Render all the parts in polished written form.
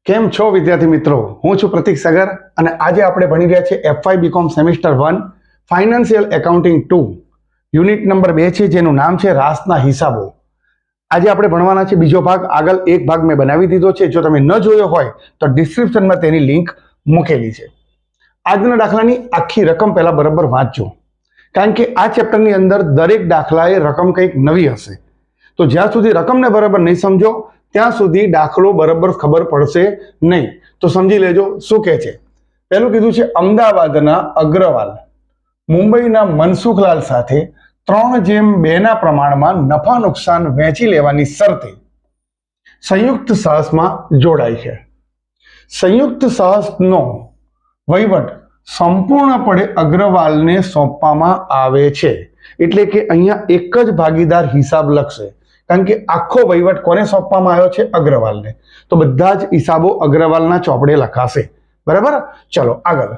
કેમ છો વિદ્યાર્થી મિત્રો? હું છું પ્રતીક સગર અને આજે આપણે ભણી રહ્યા છીએ FY BCom semester 1 financial accounting 2 unit number 2 છે, જેનું નામ છે રાસના હિસાબો. આજે આપણે ભણવાના છે બીજો ભાગ. આગળ એક ભાગ મેં બનાવી દીધો છે, જો તમે ન જોયો હોય તો ડિસ્ક્રિપ્શનમાં તેની લિંક મૂકેલી છે. આજના દાખલાની આખી રકમ પહેલા બરાબર વાંચજો, કારણ કે આ ચેપ્ટરની અંદર દરેક દાખલાએ રકમ કંઈક નવી હશે. તો જ્યાં સુધી રકમને બરાબર નહીં સમજો ત્યાં સુધી દાખલો બરાબર ખબર પડશે નહીં. તો સમજી લેજો શું કહે છે. પહેલું કીધું છે અમદાવાદના અગ્રવાલ મુંબઈના મનસુખલાલ સાથે 3:2 ના પ્રમાણમાં નફા નુકસાન વહેંચી લેવાની શરતે સંયુક્ત સાહસમાં જોડાય છે. સંયુક્ત સાહસનો વહીવટ સંપૂર્ણપણે અગ્રવાલને સોંપવામાં આવે છે. એટલે કે અહીંયા એક જ ભાગીદાર હિસાબ લખશે, કારણ કે આખો વહીવટ કોને સોંપવામાં આવ્યો છે? અગ્રવાલને. તો બધા જ હિસાબો અગ્રવાલના ચોપડે લખાશે. બરાબર? ચલો આગળ.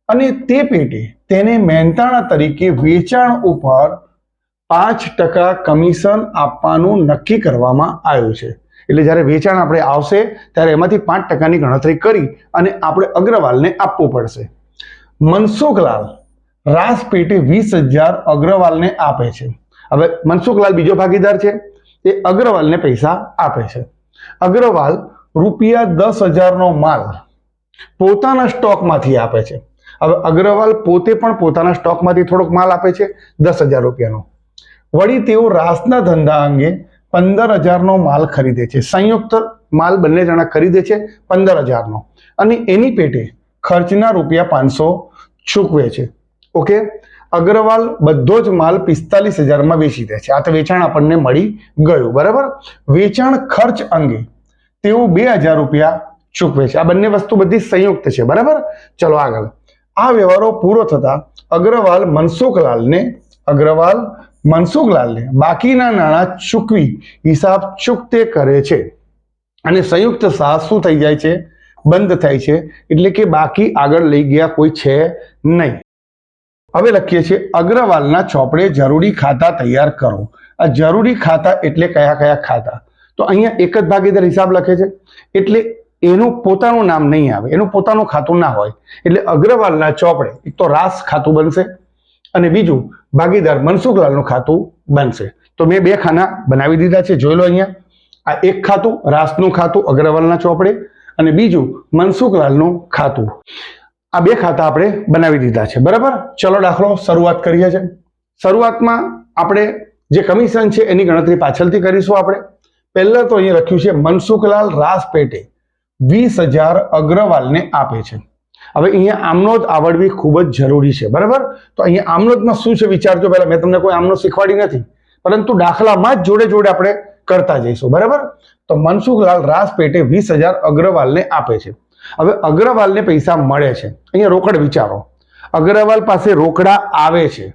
અને તે પેટે તેને મહેનતાણા તરીકે વેચાણ ઉપર 5% કમિશન આપવાનું નક્કી કરવામાં આવ્યું છે. એટલે જ્યારે વેચાણ આપણે આવશે ત્યારે એમાંથી 5%ની ગણતરી કરી અને આપણે અગ્રવાલને આપવું પડશે. મનસુખલાલ રાસ પેટે 20,000 અગ્રવાલને આપે છે. હવે મનસુખલાલ બીજો ભાગીદાર છે, તે અગ્રવાલને પૈસા આપે છે. અગ્રવાલ ₹10,000નો માલ પોતાના સ્ટોકમાંથી આપે છે. હવે અગ્રવાલ પોતે પણ પોતાના સ્ટોકમાંથી થોડોક માલ આપે છે, ₹10,000નો. વળી તેઓ રાસના ધંધા અંગે 15,000નો માલ ખરીદે છે. સંયુક્ત માલ બંને જણા ખરીદે છે 15,000નો, અને એની પેટે ખર્ચના ₹500 ચૂકવે છે. ઓકે, અગ્રવાલ બધો જ માલ 45,000માં વેચી દે છે. આ તો વેચાણ આપણને મળી ગયું. બરાબર? વેચાણ ખર્ચ અંગે તેઓ ₹2,000 ચૂકવે છે. આ બંને વસ્તુ બધી સંયુક્ત છે. બરાબર? ચલો આગળ. આ વ્યવહારો પૂરો થતા અગ્રવાલ મનસુખલાલને બાકીના નાણાં ચૂકવી હિસાબ ચૂકતે કરે છે, અને સંયુક્ત સાહસ શું થઈ જાય છે? બંધ થાય છે. એટલે કે બાકી આગળ લઈ ગયા કોઈ છે નહીં. હવે લખીએ છીએ અગ્રવાલના ચોપડે જરૂરી ખાતા તૈયાર કરો. આ જરૂરી ખાતા એટલે કયા કયા ખાતા? તો અહીંયા એક જ ભાગીદાર હિસાબ લખે છે, એટલે એનું પોતાનું નામ નહીં આવે, એનું પોતાનું ખાતું ના હોય. એટલે અગ્રવાલના ચોપડે એક તો રાસ ખાતું બનશે, અને બીજું ભાગીદાર મનસુખલાલનું ખાતું બનશે. તો મેં 2 ખાના બનાવી દીધા છે, જોઈ લો અહીંયા. આ એક ખાતું રાસનું ખાતું અગ્રવાલના ચોપડે, અને બીજું મનસુખલાલનું ખાતું. આ 2 ખાતા આપણે બનાવી દીધા છે. બરાબર? ચલો દાખલો શરૂઆત કરીએ છીએ. શરૂઆતમાં આપણે જે કમિશન છે એની ગણતરી પાછળથી કરીશું. આપણે પહેલા તો અહીંયા લખ્યું છે મનસુખલાલ રાસ પેટે 20,000 અગ્રવાલને આપે છે. હવે અહીંયા આમનોંધ આવડવી ખૂબ જ જરૂરી છે. બરાબર? તો અહીંયા આમનોંધમાં શું છે વિચારજો પહેલા. મેં તમને કોઈ આમનોંધ શીખવાડી નથી, પરંતુ દાખલામાં જ જોડે જોડે આપણે કરતા જઈશું. બરાબર? તો મનસુખલાલ રાસ પેટે 20,000 અગ્રવાલને આપે છે. હવે અગ્રવાલને પૈસા મળે છે. અહીંયા રોકડ વિચારો. અગ્રવાલ પાસે રોકડા આવે છે.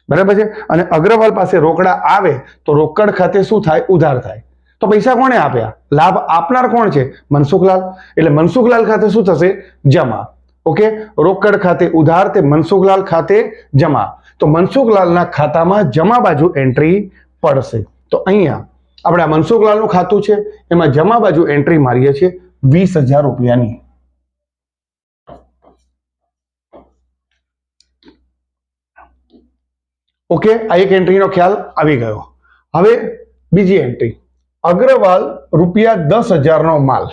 બરાબર છે? અને અગ્રવાલ પાસે રોકડા આવે તો રોકડ ખાતે શું થાય? ઉધાર થાય. તો પૈસા કોણે આપ્યા? લાભ આપનાર કોણ છે? મનસુખલાલ. એટલે મનસુખલાલ ખાતે શું થશે? જમા. ઓકે, રોકડ ખાતે ઉધાર, તે મનસુખલાલ ખાતે જમા. તો મનસુખલાલના ખાતામાં જમા બાજુ એન્ટ્રી પડશે. તો અહીંયા આપણે આ મનસુખલાલનું ખાતું છે, એમાં જમા બાજુ એન્ટ્રી મારીએ છીએ ₹20,000ની. ઓકે, આ એક એન્ટ્રીનો ખ્યાલ આવી ગયો. હવે બીજી એન્ટ્રી. અગ્રવાલ ₹10,000નો માલ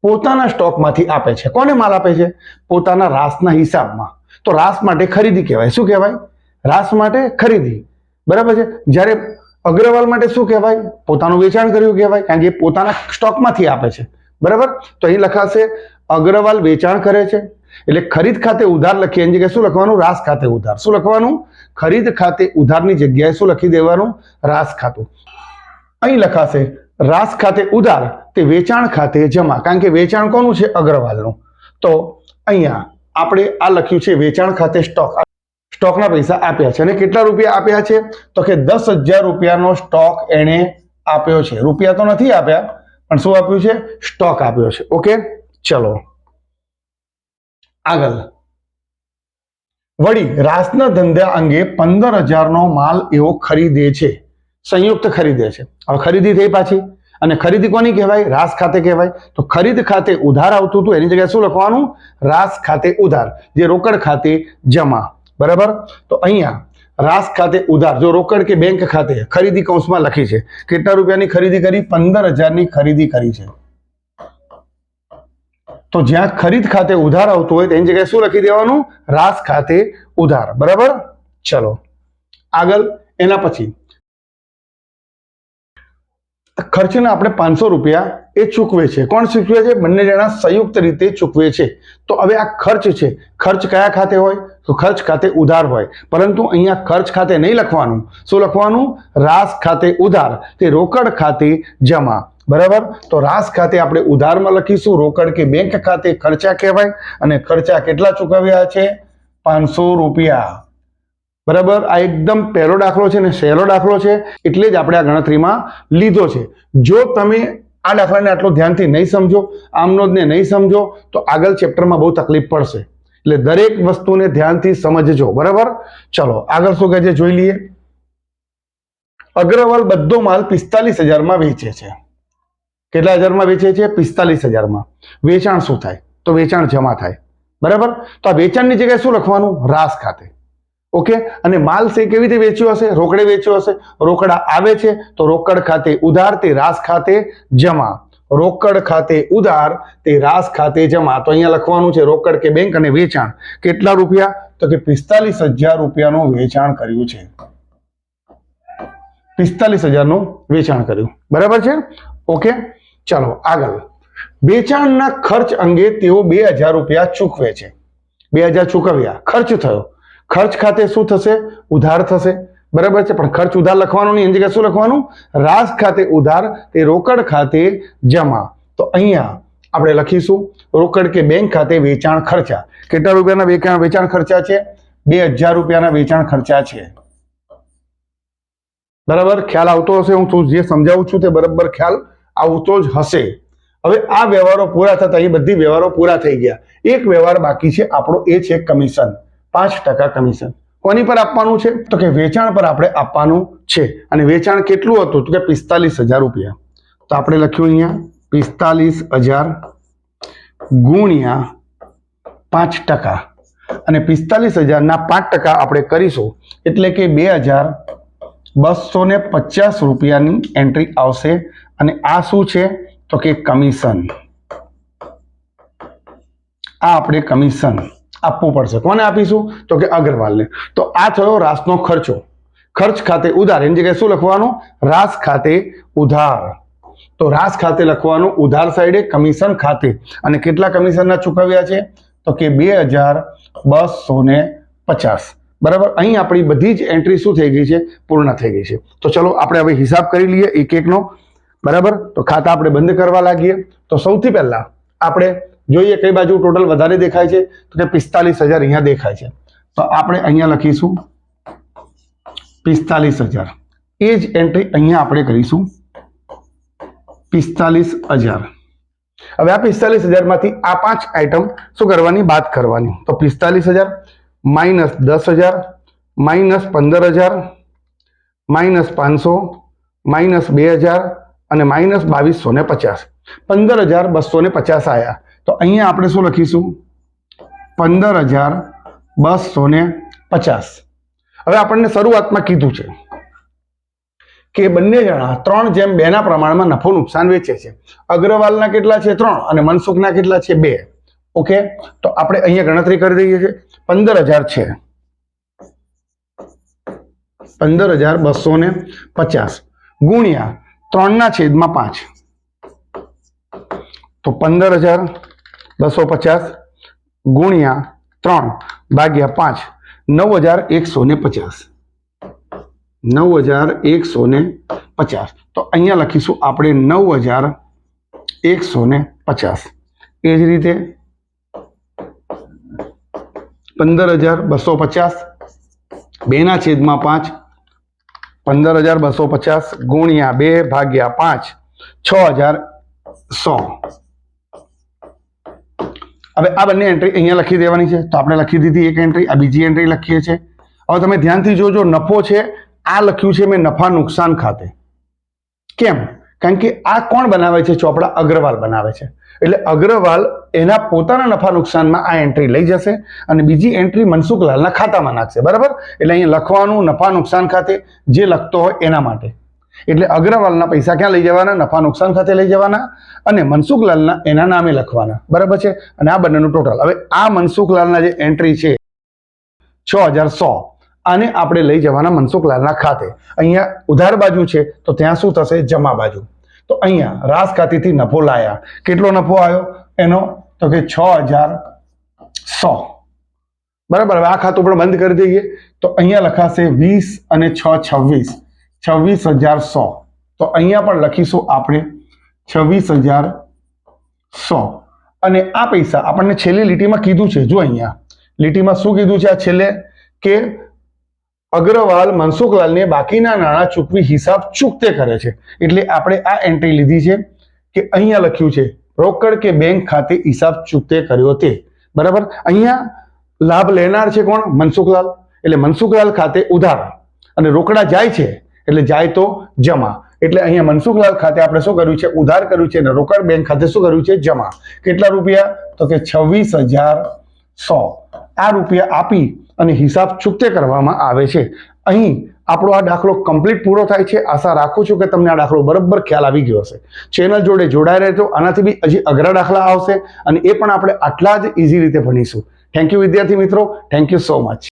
પોતાના સ્ટોકમાંથી આપે છે. કોને માલ આપે છે? પોતાના રાસના હિસાબમાં. તો રાસ માટે ખરીદી કહેવાય. શું કહેવાય? રાસ માટે ખરીદી. બરાબર છે? જ્યારે અગ્રવાલ માટે શું કહેવાય? પોતાનું વેચાણ કર્યું કહેવાય, કારણ કે પોતાના સ્ટોકમાંથી આપે છે. બરાબર? તો અહીં લખાશે અગ્રવાલ વેચાણ કરે છે, એટલે ખરીદ ખાતે ઉધાર લખીએ એની જગ્યાએ શું લખવાનું? રાસ ખાતે ઉધાર. શું લખવાનું? ખરીદ ખાતે ઉધારની જગ્યાએ શું લખી દેવાનું? રાસ ખાતું. અહીં લખાશે રાસ ખાતે ઉધાર, તે વેચાણ ખાતે જમા, કારણ કે વેચાણ કોનું છે? અગ્રવાલનું. તો અહીંયા આપણે આ લખ્યું છે વેચાણ ખાતે સ્ટોકના પૈસા આપ્યા છે. અને કેટલા રૂપિયા આપ્યા છે? તો કે ₹10,000નો સ્ટોક એણે આપ્યો છે. રૂપિયા તો નથી આપ્યા, પણ શું આપ્યું છે? સ્ટોક આપ્યો છે. ઓકે, ચલો આગળ. વળી રાસના ધંધા અંગે 15,000નો માલ એવો ખરીદે છે. સંયુક્ત ખરીદે છે. હવે ખરીદી થઈ પાછી. અને ખરીદી કોની કહેવાય? રાસ ખાતે કહેવાય. તો ખરીદ ખાતે ઉધાર આવતું હતું એની જગ્યાએ શું લખવાનું? રાસ ખાતે ઉધાર, જે રોકડ ખાતે જમા. બરાબર. તો અહીંયા રાસ ખાતે ઉધાર, જો રોકડ કે બેંક ખાતે ખરીદી કૌંસમાં લખી છે. કેટલા રૂપિયાની ખરીદી કરી? 15,000ની ખરીદી કરી છે. તો જ્યાં ખરીદ ખાતે ઉધાર આવતું હોય તેની જગ્યાએ શું લખી દેવાનું? રાસ ખાતે ઉધાર. બરાબર. ચલો આગળ. એના પછી ખર્ચના આપણે 500 રૂપિયા એ ચૂકવે છે. કોણ ચૂકવે છે? બંને જણા સંયુક્ત રીતે ચૂકવે છે. તો હવે આ ખર્ચ છે. ખર્ચ કયા ખાતે હોય? તો ખર્ચ ખાતે ઉધાર હોય. પરંતુ અહીંયા ખર્ચ ખાતે નહીં લખવાનું. શું લખવાનું? રાસ ખાતે ઉધાર, તે રોકડ ખાતે જમા. બરાબર. તો રાસ ખાતે આપણે ઉધારમાં લખીશું, રોકડ કે બેંક ખાતે ખર્ચા કહેવાય. અને ખર્ચા કેટલા ચૂકવ્યા છે? 500 રૂપિયા. બરાબર. આ એકદમ પહેલો દાખલો છે ને સહેલો દાખલો છે, એટલે જ આપણે આ ગણતરીમાં લીધો છે. જો તમે આ દાખલાને આટલો ધ્યાનથી નહીં સમજો, આમનો જ ને નહીં સમજો, તો આગળ ચેપ્ટરમાં બહુ તકલીફ પડશે. એટલે દરેક વસ્તુને ધ્યાનથી સમજજો. બરાબર. ચલો આગળ શું કહે છે જોઈ લઈએ. અગ્રવાલ બધો માલ 45,000માં વેચે છે. કેટલા હજારમાં વેચે છે? 45,000માં. વેચાણ શું થાય? તો વેચાણ જમા થાય. બરાબર. તો આ વેચાણની જગ્યાએ શું લખવાનું? રાસ ખાતે. ઓકે. અને માલ છે કેવી રીતે વેચ્યો હશે? રોકડે વેચ્યો હશે. રોકડા આવે છે તો રોકડ ખાતે ઉધાર, તે રાસ ખાતે જમા. રોકડ ખાતે ઉધાર, તે રાસ ખાતે જમા. તો અહીંયા લખવાનું છે રોકડ કે બેંક અને વેચાણ. કેટલા રૂપિયા? તો કે 45,000 રૂપિયાનું વેચાણ કર્યું છે. 45,000નું વેચાણ કર્યું. બરાબર છે. ઓકે. ચાલો આગળ. વેચાણના ખર્ચ અંગે તેઓ 2,000 રૂપિયા ચૂકવે છે. 2,000 ચૂકવ્યા, ખર્ચ થયો. ખર્ચ ખાતે શું થશે? ઉધાર થશે. બરાબર છે. પણ ખર્ચ ઉધાર લખવાનું નહીં, એની જગ્યાએ શું લખવાનું? રાસ ખાતે ઉધાર, તે રોકડ ખાતે જમા. તો અહીંયા આપણે લખીશું રોકડ કે બેંક ખાતે વેચાણ ખર્ચા. કેટલા રૂપિયાના વેચાણ ખર્ચા છે? 2,000 રૂપિયાના વેચાણ ખર્ચા છે. બરાબર. ખ્યાલ આવતો હશે? હું જે સમજાવું છું તે બરાબર ખ્યાલ આવતો જ હશે. હવે આ વ્યવહારો પૂરા થતા અહીં બધી વ્યવહારો પૂરા થઈ ગયા. એક વ્યવહાર બાકી છે આપણો, એ છે કમિશન. 5% કમિશન. કોની પર આપવાનું છે? તો કે વેચાણ પર આપણે આપવાનું છે. અને વેચાણ કેટલું હતું? તો કે 45,000 રૂપિયા. તો આપણે લખ્યું અહીંયા 45,000 ગુણ્યા 5%. અને 45,000ના 5% આપણે કરીશું એટલે કે 2,250 રૂપિયાની એન્ટ્રી આવશે. અને આ શું છે? તો કે કમિશન. આ આપણે કમિશન આપવું પડશે. કોને આપીશું? તો કે અગ્રવાલને. તો આ થયો રાસનો ખર્ચો. ખર્ચ ખાતે ઉધાર, એની જગ્યાએ શું લખવાનું? રાસ ખાતે ઉધાર. તો રાસ ખાતે લખવાનું, ઉધાર સાઈડે કમિશન ખાતે. અને કેટલા કમિશનના ચૂકવ્યા છે? તો કે 2,250. બરાબર. અહીં આપણી બધી જ એન્ટ્રી શું થઈ ગઈ છે? પૂર્ણ થઈ ગઈ છે. તો ચલો આપણે હવે હિસાબ કરી લઈએ એક એકનો. બરાબર. તો ખાતા આપણે બંધ કરવા લાગીએ. તો સૌથી પહેલા આપણે જોઈએ કઈ બાજુ ટોટલ વધારે દેખાય છે? તો કે 45,000 અહીંયા દેખાય છે. તો આપણે અહીંયા લખીશું 45,000. એ જ એન્ટ્રી અહીંયા આપણે કરીશું 45,000. હવે આ 45,000માંથી આ 5 આઈટમ શું કરવાની? બાદ કરવાની. તો 45,000 માઇનસ 10,000 માઇનસ 15,000 માઇનસ 500 માઇનસ 2,000 અને માઇનસ 2,250. 15,250 આયા. તો અહીંયા આપણે શું લખીશું? 15,250. હવે આપણને શરૂઆતમાં કીધું છે કે બંને જણા 3:2 ના પ્રમાણમાં નફો નુકસાન વેચે છે. અગ્રવાલના કેટલા છે? 3 અને મનસુખના કેટલા છે? 2. ઓકે. તો આપણે અહીંયા ગણતરી કરી દઈએ છીએ. 15,000 છે. 15,250 ગુણ્યા 3/5. તો 15,250 ગુણ્યા 3/5 9,150. 9,150. તો અહીંયા લખીશું આપણે 9,150. એ જ રીતે 15,250 2/5 15,250 ગુણ્યા 2/5 6,100. હવે આ બંને એન્ટ્રી અહીંયા લખી દેવાની છે. તો આપણે લખી દીધી એક એન્ટ્રી. આ બીજી એન્ટ્રી લખીએ છીએ. હવે તમે ધ્યાનથી જોજો, નફો છે આ લખ્યું છે મેં નફા નુકસાન ખાતે. કેમ? કારણ કે આ કોણ બનાવે છે ચોપડા? અગ્રવાલ બનાવે છે. એટલે અગ્રવાલ એના પોતાના નફા નુકસાનમાં આ એન્ટ્રી લઈ જશે અને બીજી એન્ટ્રી મનસુખલાલના ખાતામાં નાખશે. બરાબર? એટલે અહીંયા લખવાનું નફા નુકસાન ખાતે જે લખતો હોય એના માટે. એટલે અગ્રવાલના પૈસા ક્યાં લઈ જવાના? નફા નુકસાન ખાતે લઈ જવાના અને મનસુખલાલના એના નામે લખવાના. બરાબર છે? અને આ બંનેનું ટોટલ. હવે આ મનસુખલાલના જે એન્ટ્રી છે 6100, આને આપણે લઈ જવાના મનસુખલાલના ખાતે. અહીંયા ઉધાર બાજુ છે તો ત્યાં શું થશે? જમા બાજુ. તો અહીંયા રાસ ખાતેથી નફો લાયા. કેટલો નફો આવ્યો એનો? તો કે 6100. બરાબર? હવે આ ખાતું પણ બંધ કરી દઈએ તો અહીંયા લખાશે 20 અને 6 26, 26100. તો અહીંયા પણ લખીશું આપણે 26100. અને આ પૈસા આપણને છેલ્લી લીટીમાં કીધું છે, જો અહીંયા લીટીમાં શું કીધું છે? આ છેલ્લે કે અગ્રવાલ મનસુખલાલને બાકીના નાણાં ચૂકવી હિસાબ ચૂકતે કરે છે. એટલે આપણે આ એન્ટ્રી લીધી છે કે અહીંયા લખ્યું છે રોકડ કે બેંક ખાતે હિસાબ ચૂકતે કર્યો તે. બરાબર? અહીંયા લાભ લેનાર છે કોણ? મનસુખલાલ. એટલે મનસુખલાલ ખાતે ઉધાર અને રોકડા જાય છે એટલે જાય તો જમા. એટલે અહીંયા મનસુખલાલ ખાતે આપણે શું કર્યું છે? ઉધાર કર્યું છે અને રોકડ બેંક ખાતે શું કર્યું છે? જમા. કેટલા રૂપિયા? તો કે 26100. આ રૂપિયા આપી અને હિસાબ ચૂકતે કરવામાં આવે છે. અહીં આપણો આ દાખલો કમ્પ્લીટ પૂરો થાય છે. આશા રાખું છું કે તમને આ દાખલો બરાબર ખ્યાલ આવી ગયો હશે. ચેનલ જોડે જોડાઈ રહેજો. આનાથી બી હજી અઘરા દાખલા આવશે અને એ પણ આપણે આટલા જ ઇઝી રીતે ભણીશું. થેન્ક યુ વિદ્યાર્થી મિત્રો. Thank you so much.